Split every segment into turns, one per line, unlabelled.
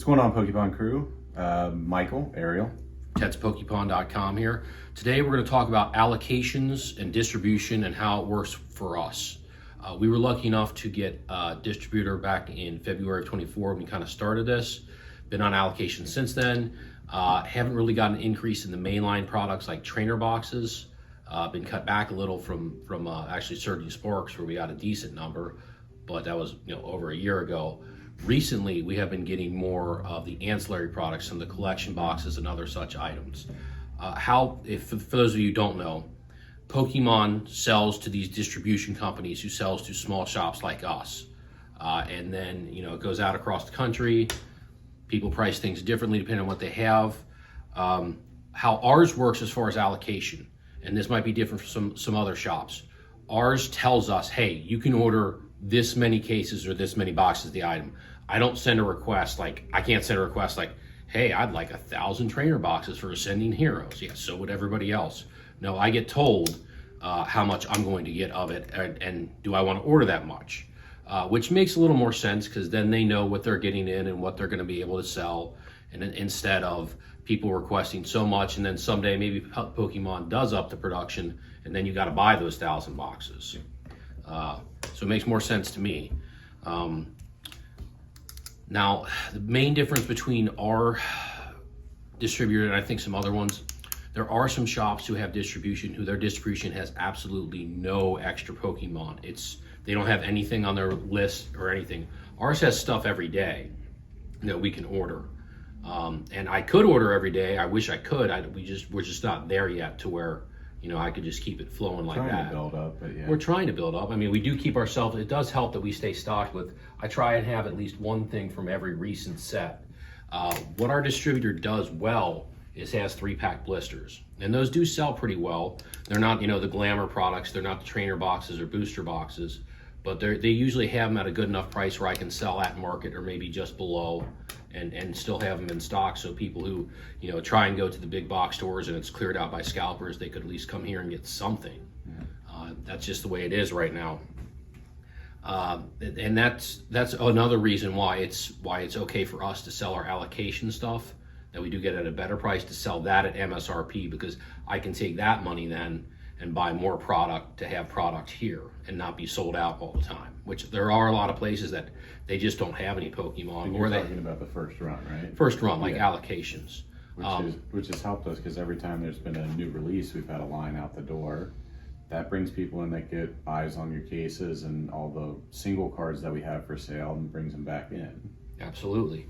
What's going on, Pokemon crew? Michael, Ariel.
TetsPokepon.com here. Today we're going to talk about allocations and distribution and how it works for us. We were lucky enough to get Distributor back in February of 24 when we kind of started this. Been on allocation since then. Haven't really gotten an increase in the mainline products like trainer boxes. Been cut back a little from actually Surging Sparks, where we got a decent number, but that was over a year ago. Recently, we have been getting more of the ancillary products and the collection boxes and other such items. For those of you who don't know, Pokemon sells to these distribution companies who sells to small shops like us. And then, it goes out across the country. People price things differently depending on what they have. How ours works as far as allocation, and this might be different from some other shops. Ours tells us, hey, you can order this many cases or this many boxes of the item. I don't send a request I can't send a request like, hey, I'd like 1,000 trainer boxes for Ascending Heroes. Yeah, so would everybody else. No, I get told how much I'm going to get of it, and do I want to order that much? Which makes a little more sense, because then they know what they're getting in and what they're going to be able to sell, and instead of people requesting so much, and then someday maybe Pokemon does up the production, and then you got to buy those 1,000 boxes. So it makes more sense to me. Now, the main difference between our distributor and I think some other ones, there are some shops who have distribution who their distribution has absolutely no extra Pokemon. They don't have anything on their list or anything. Ours has stuff every day that we can order. And I could order every day. I wish I could. We're just not there yet to where I could just keep it flowing like that.
Trying to build up, but yeah.
We're trying to build up. I mean, we do keep ourselves, it does help that we stay stocked with, I try and have at least one thing from every recent set. What our distributor does well is has 3-pack blisters. And those do sell pretty well. They're not, the glamour products. They're not the trainer boxes or booster boxes, but they usually have them at a good enough price where I can sell at market or maybe just below, and still have them in stock, so people who try and go to the big box stores and it's cleared out by scalpers, they could at least come here and get something. That's just the way it is right now, and that's another reason why it's okay for us to sell our allocation stuff that we do get at a better price, to sell that at MSRP, because I can take that money then and buy more product to have product here and not be sold out all the time, which there are a lot of places that they just don't have any Pokemon.
And you're talking about the first run, right?
First run, like allocations.
Which has helped us, because every time there's been a new release, we've had a line out the door. That brings people in that get eyes on your cases and all the single cards that we have for sale, and brings them back in.
Absolutely.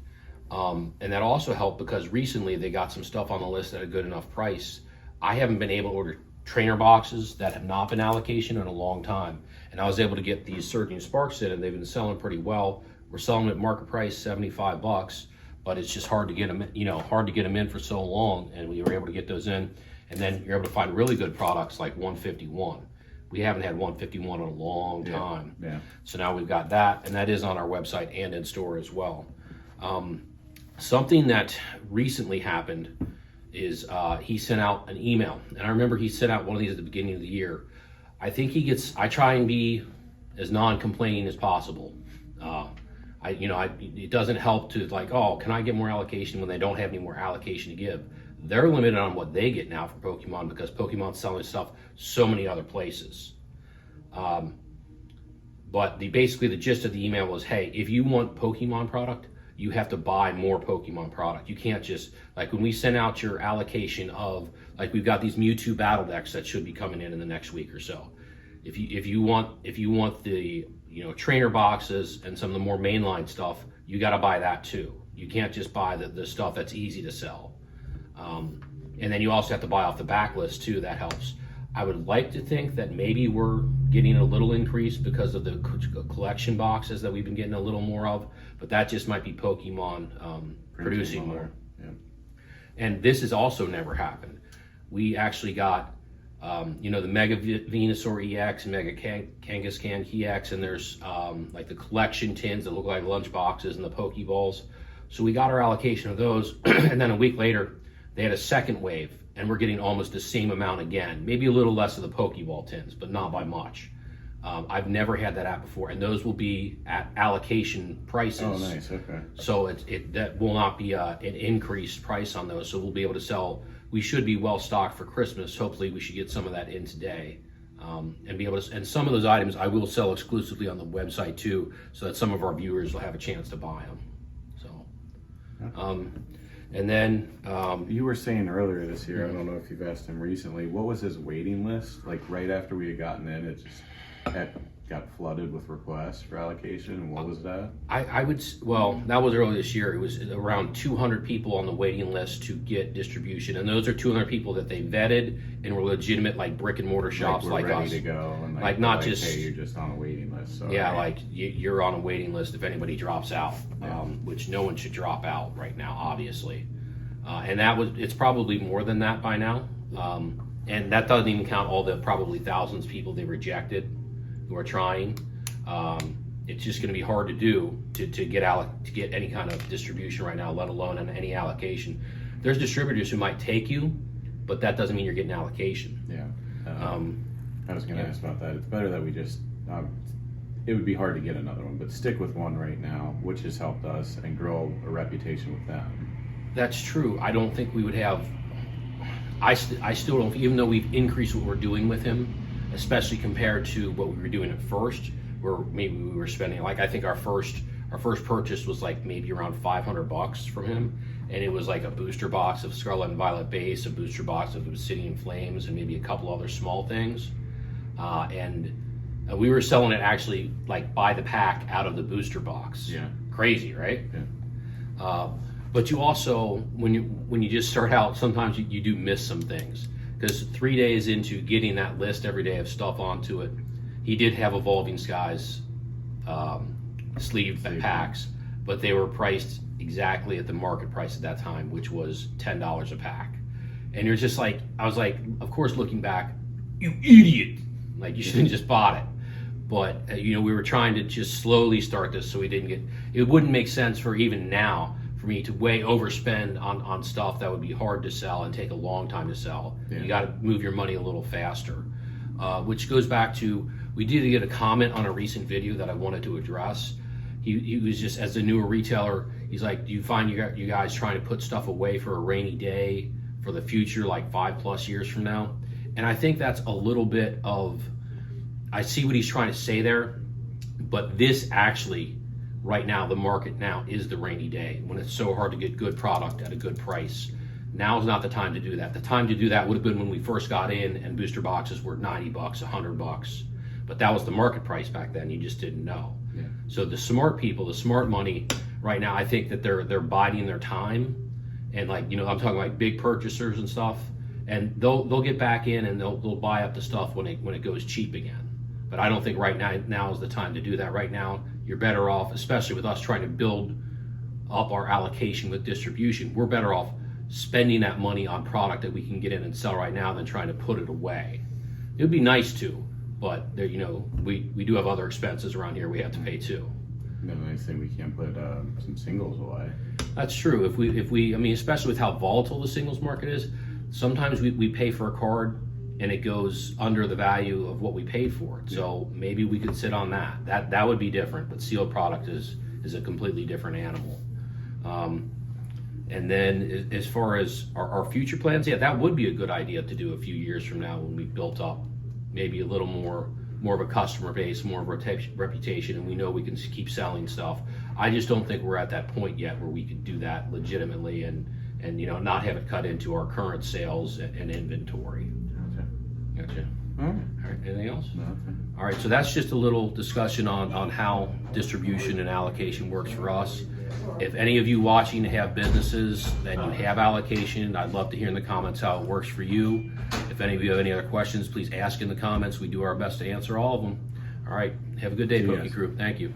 And that also helped because recently they got some stuff on the list at a good enough price. I haven't been able to order trainer boxes that have not been allocation in a long time, and I was able to get these Surging Sparks in, and they've been selling pretty well. We're selling them at market price, $75, but it's just hard to get them, in for so long, and we were able to get those in. And then you're able to find really good products like 151. We haven't had 151 in a long time.
Yeah.
So now we've got that, and that is on our website and in store as well. Something that recently happened is he sent out an email, and I remember he sent out one of these at the beginning of the year. I try and be as non-complaining as possible. It doesn't help to can I get more allocation when they don't have any more allocation to give. They're limited on what they get now from Pokemon, because Pokemon's selling stuff so many other places. But basically the gist of the email was, hey, if you want Pokemon product, you have to buy more Pokemon product. You can't just, when we send out your allocation of, we've got these Mewtwo battle decks that should be coming in the next week or so. If you want the trainer boxes and some of the more mainline stuff, you got to buy that too. You can't just buy the stuff that's easy to sell. And then you also have to buy off the backlist too. That helps. I would like to think that maybe we're getting a little increase because of the collection boxes that we've been getting a little more of, but that just might be Pokemon producing more.
Yeah.
And this has also never happened. We actually got the Mega Venusaur EX and Mega Kangaskhan EX, and there's the collection tins that look like lunch boxes and the Pokeballs. So we got our allocation of those, and then a week later they had a second wave, and we're getting almost the same amount again, maybe a little less of the Pokeball tins, but not by much. I've never had that app before, and those will be at allocation prices.
Oh, nice. Okay.
So that will not be an increased price on those. So we'll be able to sell. We should be well stocked for Christmas. Hopefully, we should get some of that in today, and be able to. And some of those items I will sell exclusively on the website too, so that some of our viewers will have a chance to buy them. So, and then
You were saying earlier this year, I don't know if you've asked him recently, what was his waiting list? Like right after we had gotten in, it just got flooded with requests for allocation. What was that?
well, that was early this year. It was around 200 people on the waiting list to get distribution, and those are 200 people that they vetted and were legitimate, like brick and mortar shops
like
like
ready
us.
to go, and
Like not just
hey, you're just on a waiting list. So
yeah, like you're on a waiting list if anybody drops out,
Yeah.
which no one should drop out right now, obviously. And it's probably more than that by now. And that doesn't even count all the probably thousands of people they rejected who are trying. It's just going to be hard to do to get any kind of distribution right now, let alone any allocation. There's distributors who might take you, but that doesn't mean you're getting allocation.
Yeah. I was going to ask about that. It's better that we just. It would be hard to get another one, but stick with one right now, which has helped us and grow a reputation with them.
That's true. I don't think we would have. I still don't. Even though we've increased what we're doing with him, especially compared to what we were doing at first, where maybe we were spending, like I think our first purchase was like maybe around $500 from him, and it was like a booster box of Scarlet and Violet base, a booster box of Obsidian Flames, and maybe a couple other small things, and we were selling it actually like by the pack out of the booster box.
Yeah.
Crazy, right?
Yeah.
But you also, when you just start out, sometimes you do miss some things. Because 3 days into getting that list every day of stuff onto it, he did have Evolving Skies sleeve packs, but they were priced exactly at the market price at that time, which was $10 a pack. And you're just like, I was like, of course, looking back, you idiot! Like you shouldn't just bought it. But we were trying to just slowly start this, so we didn't get. It wouldn't make sense for even now for me to way overspend on stuff that would be hard to sell and take a long time to sell. Yeah. You got to move your money a little faster, which goes back to, we did get a comment on a recent video that I wanted to address. He was just, as a newer retailer, he's like, do you find you guys trying to put stuff away for a rainy day for the future, like 5+ years from now? And I think that's a little bit of, I see what he's trying to say there, but this actually, right now, the market now is the rainy day when it's so hard to get good product at a good price. Now's not the time to do that. The time to do that would have been when we first got in and booster boxes were $90, $100. But that was the market price back then. You just didn't know. Yeah. So the smart people, the smart money right now, I think that they're biding their time. And like, I'm talking like big purchasers and stuff, and they'll get back in and they'll buy up the stuff when it goes cheap again. But I don't think right now is the time to do that. Right now, you're better off, especially with us trying to build up our allocation with distribution, we're better off spending that money on product that we can get in and sell right now than trying to put it away. It would be nice to, but there, we do have other expenses around here we have to pay too.
The nice thing, we can't put some singles away.
That's true. If we, especially with how volatile the singles market is, sometimes we pay for a card and it goes under the value of what we paid for it. So maybe we could sit on that. That would be different, but sealed product is a completely different animal. And then as far as our future plans, that would be a good idea to do a few years from now when we've built up maybe a little more of a customer base, more of a reputation, and we know we can keep selling stuff. I just don't think we're at that point yet where we could do that legitimately and not have it cut into our current sales and inventory. Gotcha. All right. Anything else?
Nothing.
All right. So that's just a little discussion on how distribution and allocation works for us. If any of you watching have businesses and you have allocation, I'd love to hear in the comments how it works for you. If any of you have any other questions, please ask in the comments. We do our best to answer all of them. All right. Have a good day, Pokey Crew. Thank you.